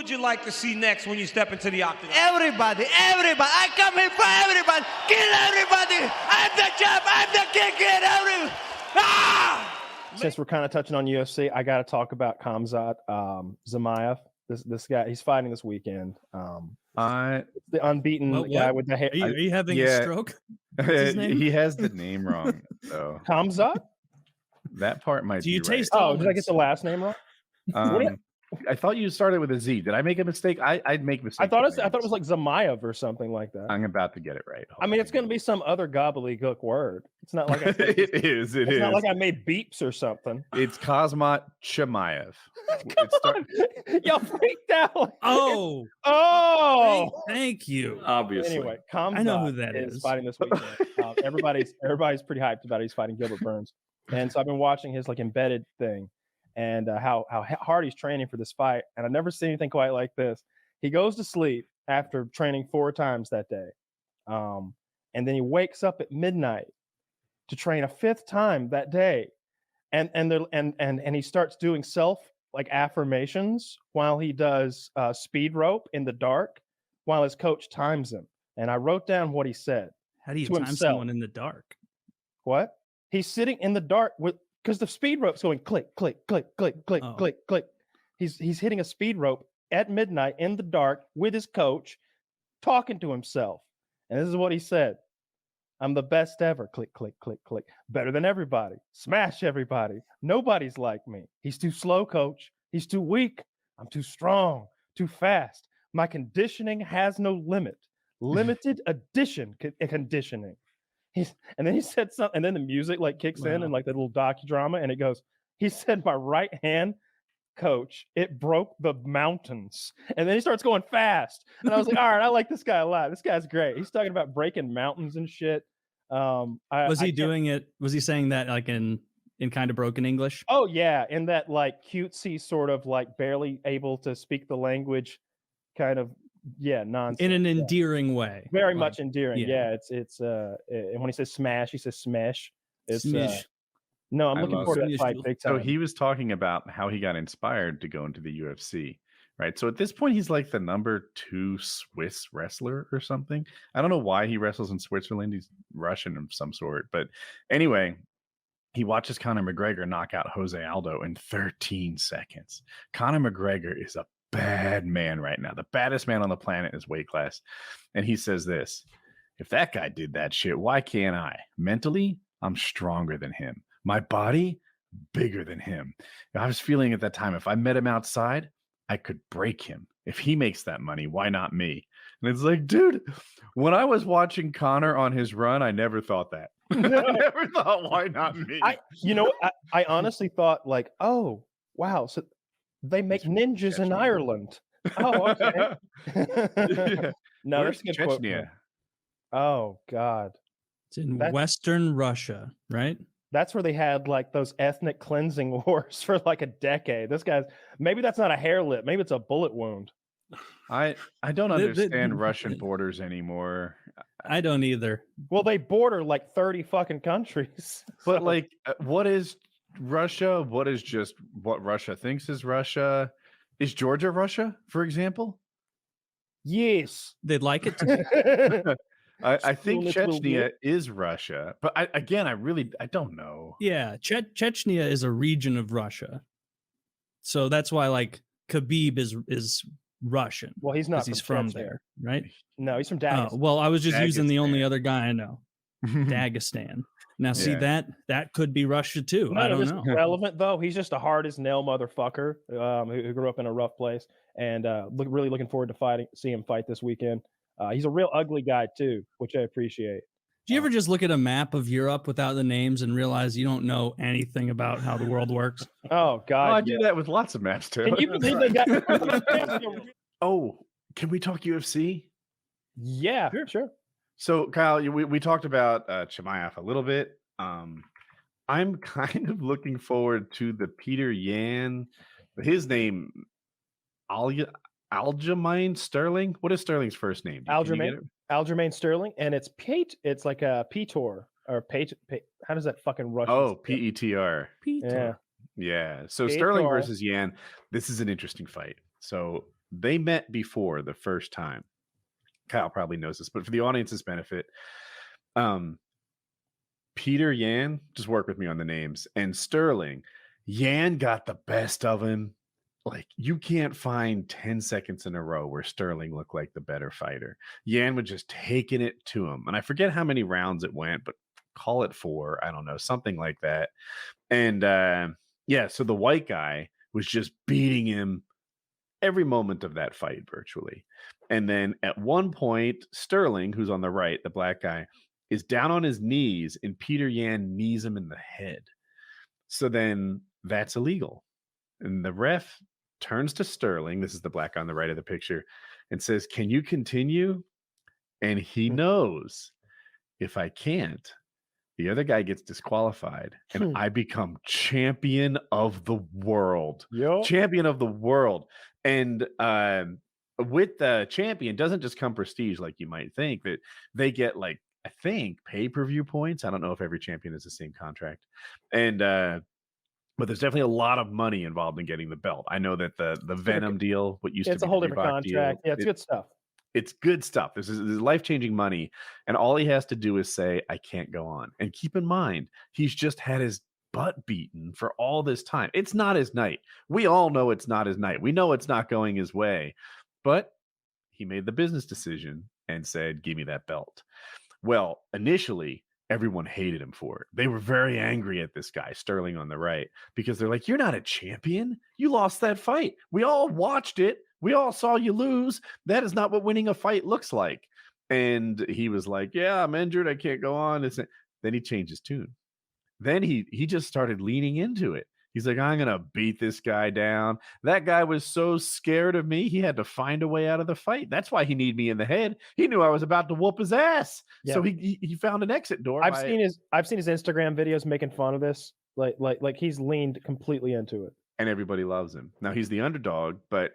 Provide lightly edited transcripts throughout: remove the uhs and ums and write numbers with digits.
would you like to see next when you step into the octagon? Everybody. I come here for everybody. Kill everybody. I'm the champ. I'm the king. Everybody. Since we're kind of touching on UFC, I got to talk about Khamzat Chimaev. This guy, he's fighting this weekend. The unbeaten guy with the hair. Are you having a stroke? He has the name wrong. So Khamzat? That part might be taste right. Oh, did I get the last name wrong? I thought you started with a Z. Did I make a mistake? I'd make mistakes. I thought it was like Chimaev or something like that. I'm about to get it right. I mean, it's going to be some other gobbledygook word. It's not like it is. It's not like I made beeps or something. It's Khamzat Chimaev. Y'all freaked out. Oh, thank you. Obviously. Anyway, Khamzat I know who that is. Fighting this weekend. Everybody's pretty hyped about it. He's fighting Gilbert Burns, and so I've been watching his like embedded thing. And how hard he's training for this fight. And I've never seen anything quite like this. He goes to sleep after training 4 times that day. And then he wakes up at midnight to train a 5th time that day. And he starts doing like affirmations while he does speed rope in the dark while his coach times him. And I wrote down what he said. How do you to time himself. someone in the dark? What? He's sitting in the dark because the speed rope's going click, click, click, click, click, click, click. He's hitting a speed rope at midnight in the dark with his coach, talking to himself. And this is what he said. I'm the best ever. Click, click, click, click. Better than everybody. Smash everybody. Nobody's like me. He's too slow, coach. He's too weak. I'm too strong, too fast. My conditioning has no limit. Limited edition conditioning. And then he said something, and then the music like kicks in and like the little docudrama, and it goes, he said, my right hand, coach, it broke the mountains. And then he starts going fast. And I was like, all right, I like this guy a lot. This guy's great. He's talking about breaking mountains and shit. Was he doing it? Was he saying that like in kind of broken English? Oh yeah, in that like cutesy sort of like barely able to speak the language kind of nonsense. In an endearing way. Very much endearing. Yeah. It's and when he says smash, he says smash. It's Smish. no, I'm looking forward to that fight big time. So he was talking about how he got inspired to go into the UFC, right? So at this point, he's like the number 2 Swiss wrestler or something. I don't know why he wrestles in Switzerland. He's Russian of some sort. But anyway, he watches Conor McGregor knock out Jose Aldo in 13 seconds. Conor McGregor is a bad man right now, the baddest man on the planet in his weight class. And he says this: if that guy did that shit, why can't I? Mentally, I'm stronger than him. My body, bigger than him. I was feeling at that time, if I met him outside, I could break him. If he makes that money, why not me? And it's like, dude, when I was watching Conor on his run, I never thought that. I never thought, why not me? I honestly thought like, oh wow, so they make ninjas in Ireland. Oh, okay. No, that's a good quote. Oh God, it's in Western Russia, right? That's where they had like those ethnic cleansing wars for like a decade. This guy's maybe that's not a hair lip, maybe it's a bullet wound. I don't understand Russian borders anymore. I don't either. Well, they border like 30 fucking countries. But like, what is Russia? What is just what Russia thinks is Russia? Is Georgia Russia, for example? Yes. They'd like it to. I think Chechnya is Russia, but I don't know. Yeah, Chechnya is a region of Russia, so that's why like Khabib is Russian. Well, he's not. He's from there, right? No, he's from Dagestan. Oh, well, I was just using the only other guy I know, Dagestan. Now, see that could be Russia too. I don't know. Relevant though. He's just a hard as nail motherfucker who grew up in a rough place, and really looking forward to see him fight this weekend. He's a real ugly guy too, which I appreciate. Do you ever just look at a map of Europe without the names and realize you don't know anything about how the world works? Oh God, I do that with lots of maps too. Can you believe they got? Oh, can we talk UFC? Yeah, sure. So Kyle, we talked about Chimaev a little bit. I'm kind of looking forward to the Petyr Yan. His name, Aljamain Sterling. What is Sterling's first name? Aljamain Sterling, and it's Pate. It's like a Petyr or Pate. How does that fucking Russian? Oh, Petr. Yeah. Yeah. So Petyr. Sterling versus Yan. This is an interesting fight. So they met before the first time. Kyle probably knows this, but for the audience's benefit, Petyr Yan, just work with me on the names, and Sterling. Yan got the best of him. Like, you can't find 10 seconds in a row where Sterling looked like the better fighter. Yan was just taking it to him. And I forget how many rounds it went, but call it 4. I don't know, something like that. And so the white guy was just beating him every moment of that fight virtually. And then at one point, Sterling, who's on the right, the black guy, is down on his knees, and Petyr Yan knees him in the head. So then that's illegal. And the ref turns to Sterling, this is the black guy on the right of the picture, and says, "Can you continue?" And he knows, if I can't, the other guy gets disqualified, and I become champion of the world. Champion of the world. And with the champion doesn't just come prestige like you might think, that they get, like, I think, pay-per-view points. I don't know if every champion is the same contract. And but there's definitely a lot of money involved in getting the belt. I know that the Venom deal, what used to be it's a whole different Reebok contract. deal, Yeah, it's good stuff. It's good stuff. This is life-changing money. And all he has to do is say, "I can't go on." And keep in mind, he's just had his butt beaten for all this time. It's not his night. We all know it's not his night. We know it's not going his way. But he made the business decision and said, "Give me that belt." Well, initially, everyone hated him for it. They were very angry at this guy, Sterling on the right, because they're like, "You're not a champion. You lost that fight. We all watched it. We all saw you lose. That is not what winning a fight looks like." And he was like, "Yeah, I'm injured. I can't go on." Then he changed his tune. Then he just started leaning into it. He's like, "I'm going to beat this guy down." That guy was so scared of me, he had to find a way out of the fight. That's why he needed me in the head. He knew I was about to whoop his ass. Yeah. So he found an exit door. I've seen his Instagram videos making fun of this. Like he's leaned completely into it. And everybody loves him. Now he's the underdog, but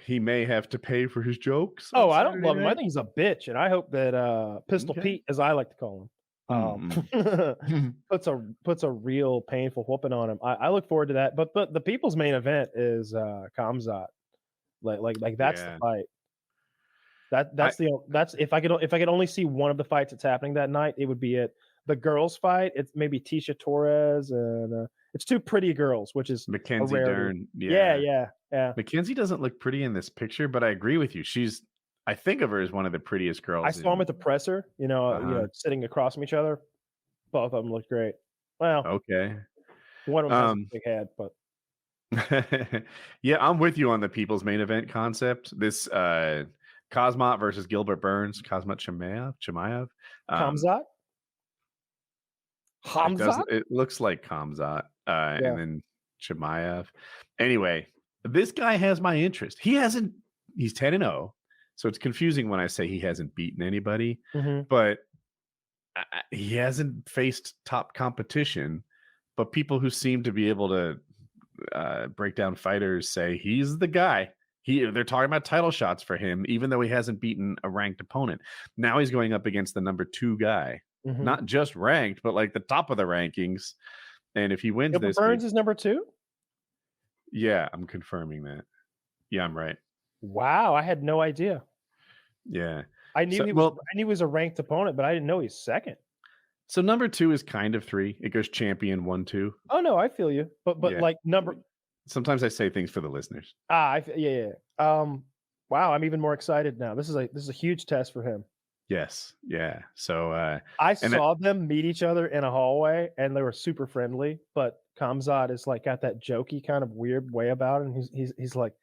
he may have to pay for his jokes. Oh, I don't love him. I think he's a bitch, and I hope that Pistol Pete, as I like to call him, puts a real painful whooping on him. I look forward to that. But the people's main event is Khamzat. Like that's the fight. That's if I could only see one of the fights that's happening that night, it would be it. The girls fight, it's maybe Tecia Torres, and it's two pretty girls, which is Mackenzie Dern. Yeah. Mackenzie doesn't look pretty in this picture, but I agree with you. I think of her as one of the prettiest girls. I saw them at the presser, sitting across from each other. Both of them looked great. Well, okay. One of them has a big head, but yeah, I'm with you on the people's main event concept. This Khamzat versus Gilbert Burns, Khamzat Chimaev. Khamzat? It looks like Khamzat, and then Chimaev. Anyway, this guy has my interest. He's 10-0. So it's confusing when I say he hasn't beaten anybody, but he hasn't faced top competition. But people who seem to be able to break down fighters say he's the guy. They're talking about title shots for him, even though he hasn't beaten a ranked opponent. Now he's going up against the number 2 guy, not just ranked, but like the top of the rankings. And if he wins this, Burns is number 2. Yeah, I'm confirming that. Yeah, I'm right. Wow, I had no idea. Yeah, I knew he was a ranked opponent, but I didn't know he's second. So number 2 is kind of 3. It goes champion 1, 2. Oh no, I feel you. But yeah. Like number. Sometimes I say things for the listeners. Yeah. Wow, I'm even more excited now. This is a huge test for him. Yes. Yeah. So I saw them meet each other in a hallway, and they were super friendly. But Khamzat is like got that jokey kind of weird way about it. And he's like,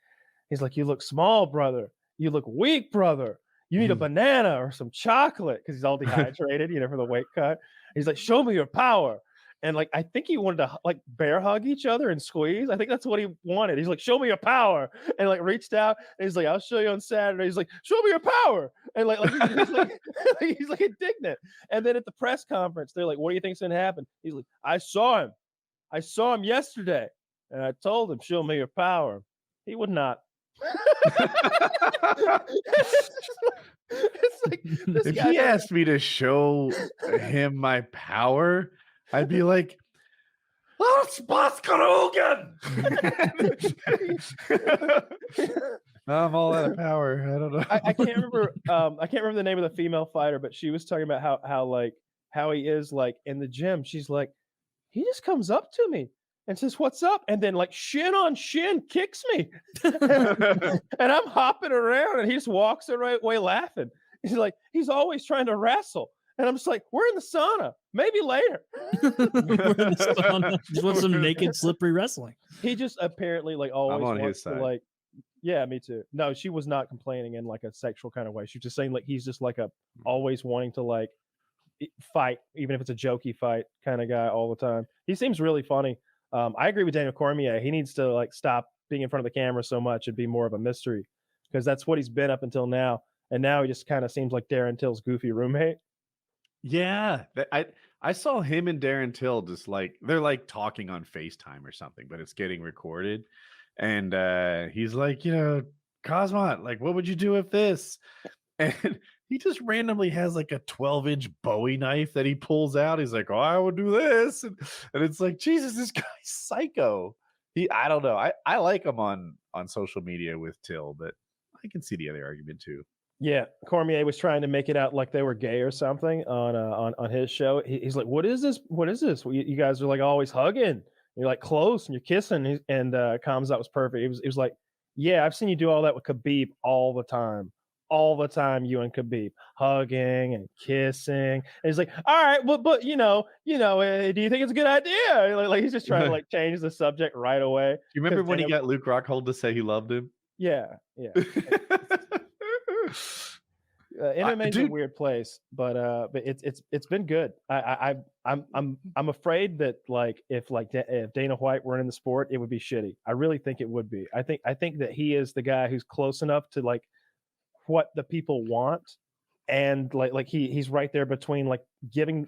"You look small, brother. You look weak, brother. You need a banana or some chocolate," because he's all dehydrated, for the weight cut. He's like, "Show me your power." And like, I think he wanted to like bear hug each other and squeeze. I think that's what he wanted. He's like, "Show me your power," and like reached out. And he's like, "I'll show you on Saturday." He's like, "Show me your power," and he's like indignant. And then at the press conference, they're like, "What do you think's gonna happen?" He's like, "I saw him yesterday, and I told him, 'Show me your power.'" He would not. It's like this if guy he asked me to show him my power, I'd be like, Let's Hogan. I'm all out of power. I don't know. I can't remember. I can't remember the name of the female fighter, but she was talking about how he is like in the gym. She's like, he just comes up to me and says, "What's up?" And then like shin on shin kicks me, and I'm hopping around, and he just walks the right way laughing. He's like, he's always trying to wrestle. And I'm just like, we're in the sauna. Maybe later. Just want some naked, slippery wrestling. He just apparently like always on wants his to side. like, yeah, me too. No, she was not complaining in like a sexual kind of way. She was just saying like he's just like a always wanting to like fight, even if it's a jokey fight kind of guy all the time. He seems really funny. I agree with Daniel Cormier. He needs to like stop being in front of the camera so much and be more of a mystery, because that's what he's been up until now. And now he just kind of seems like Darren Till's goofy roommate. Yeah, I saw him and Darren Till just like they're like talking on FaceTime or something, but it's getting recorded. And he's like, Cosmot, like, what would you do if this? And he just randomly has like a 12-inch Bowie knife that he pulls out. He's like, oh, I would do this. And it's like, Jesus, this guy's psycho. I don't know. I like him on social media with Till, but I can see the other argument too. Yeah, Cormier was trying to make it out like they were gay or something on his show. He's like, "What is this? What is this? Well, you guys are like always hugging. You're like close and you're kissing." And Khamzat was perfect. It was like, "Yeah, I've seen you do all that with Khabib all the time. You and Khabib hugging and kissing." And he's like, "All right, but do you think it's a good idea?" Like he's just trying to like change the subject right away. You remember when he got Luke Rockhold to say he loved him? Yeah. MMA is a weird place, but it's been good. I'm afraid that like if Dana White weren't in the sport, it would be shitty. I really think it would be. I think that he is the guy who's close enough to like what the people want, and like he's right there between like giving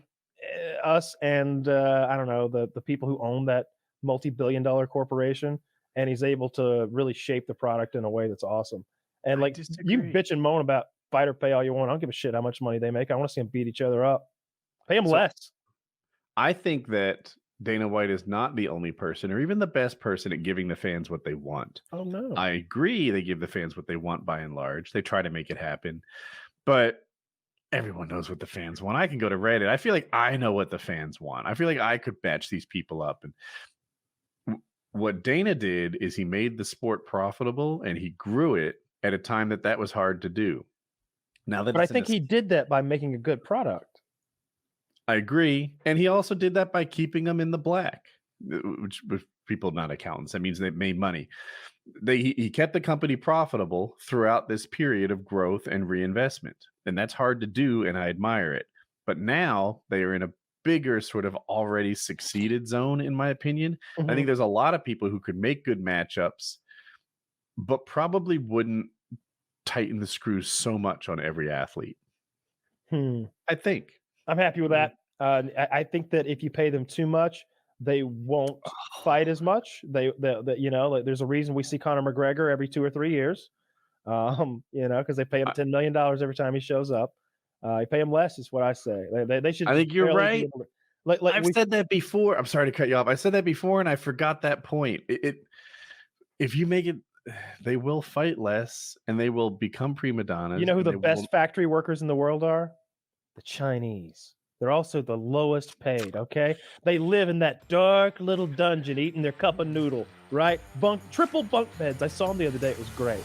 us and I don't know the people who own that multi-billion-dollar corporation, and he's able to really shape the product in a way that's awesome. And like you bitch and moan about fighter pay all you want. I don't give a shit how much money they make. I want to see them beat each other up. Pay them less. I think that Dana White is not the only person or even the best person at giving the fans what they want. Oh no. I agree they give the fans what they want by and large. They try to make it happen. But everyone knows what the fans want. I can go to Reddit. I feel like I know what the fans want. I feel like I could match these people up. And what Dana did is he made the sport profitable and he grew it at a time that was hard to do. Now that, but I think he did that by making a good product. I agree, and he also did that by keeping them in the black, which with people not accountants, that means they made money. He kept the company profitable throughout this period of growth and reinvestment, and that's hard to do, and I admire it. But now they are in a bigger sort of already succeeded zone, in my opinion. Mm-hmm. I think there's a lot of people who could make good matchups, but probably wouldn't tighten the screws so much on every athlete. I think. I'm happy with that. I think that if you pay them too much, they won't fight as much. They like, there's a reason we see Conor McGregor every 2 or 3 years. Because they pay him $10 million every time he shows up. You pay him less, is what I say. They should. I think you're right. I've said that before. I'm sorry to cut you off. I said that before, and I forgot that point. If you make it, they will fight less, and they will become prima donnas. You know who the best factory workers in the world are? The Chinese. They're also the lowest paid, okay? They live in that dark little dungeon eating their cup of noodle, right? Triple bunk beds. I saw them the other day. It was great.